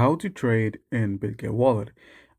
How to trade in Bitget wallet.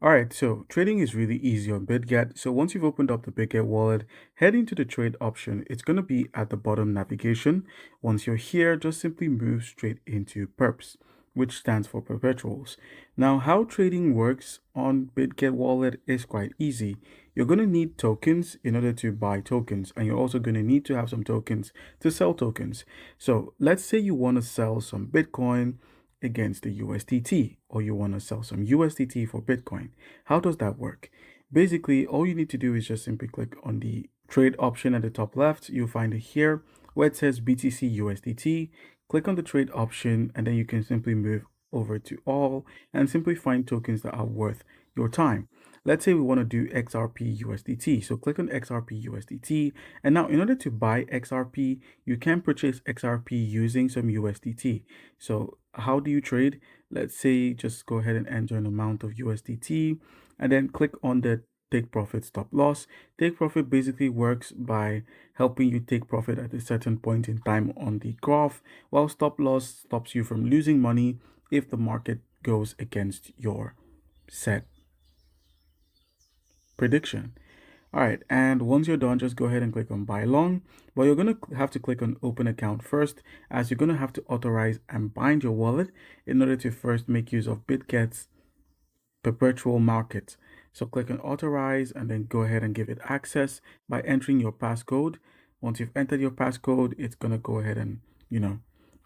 All right, so trading is really easy on Bitget. So once you've opened up the Bitget wallet, head into the trade option. It's going to be at the bottom navigation. Once you're here, just simply move straight into perps, which stands for perpetuals. Now, how trading works on Bitget wallet is quite easy. You're going to need tokens in order to buy tokens, and you're also going to need to have some tokens to sell tokens. So let's say you want to sell some Bitcoin against the USDT, or you want to sell some USDT for Bitcoin. How does that work? Basically, all you need to do is just simply click on the trade option at the top left. You'll find it here where it says BTC USDT. Click on the trade option, and then you can simply move over to all and simply find tokens that are worth your time. Let's say we want to do XRP USDT. So click on XRP USDT. And now in order to buy XRP, you can purchase XRP using some USDT. So how do you trade? Let's say just go ahead and enter an amount of USDT and then click on the take profit stop loss. Take profit basically works by helping you take profit at a certain point in time on the graph, while stop loss stops you from losing money if the market goes against your set prediction. All right, and once you're done, just go ahead and click on buy long. But you're going to have to click on open account first, as you're going to have to authorize and bind your wallet in order to first make use of Bitget's perpetual market. So click on authorize and then go ahead and give it access by entering your passcode. Once you've entered your passcode, it's going to go ahead and,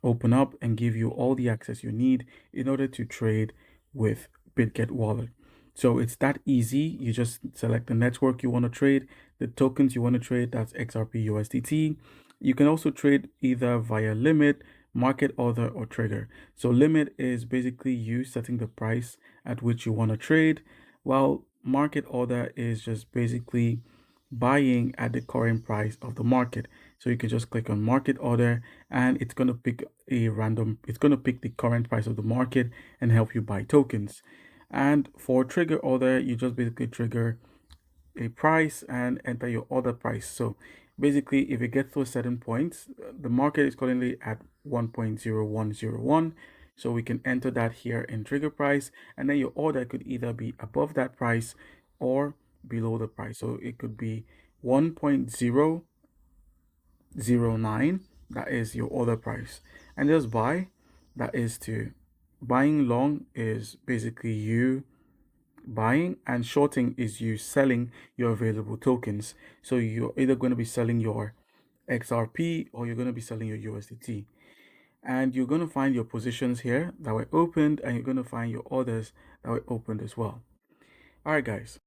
open up and give you all the access you need in order to trade with Bitget wallet. So it's that easy. You just select the network you want to trade, the tokens you want to trade, that's XRP USDT. You can also trade either via limit, market order, or trigger. So limit is basically you setting the price at which you want to trade, while market order is just basically buying at the current price of the market. So you can just click on market order and it's going to pick it's going to pick the current price of the market and help you buy tokens. And for trigger order, you just basically trigger a price and enter your order price. So basically, if it gets to a certain point, the market is currently at 1.0101. So we can enter that here in trigger price, and then your order could either be above that price or below the price. So it could be 1.009, that is your order price. And just buy, that is to buying long is basically you buying, and shorting is you selling your available tokens. So you're either going to be selling your XRP or you're going to be selling your USDT. And you're going to find your positions here that were opened, and you're going to find your orders that were opened as well. All right, guys.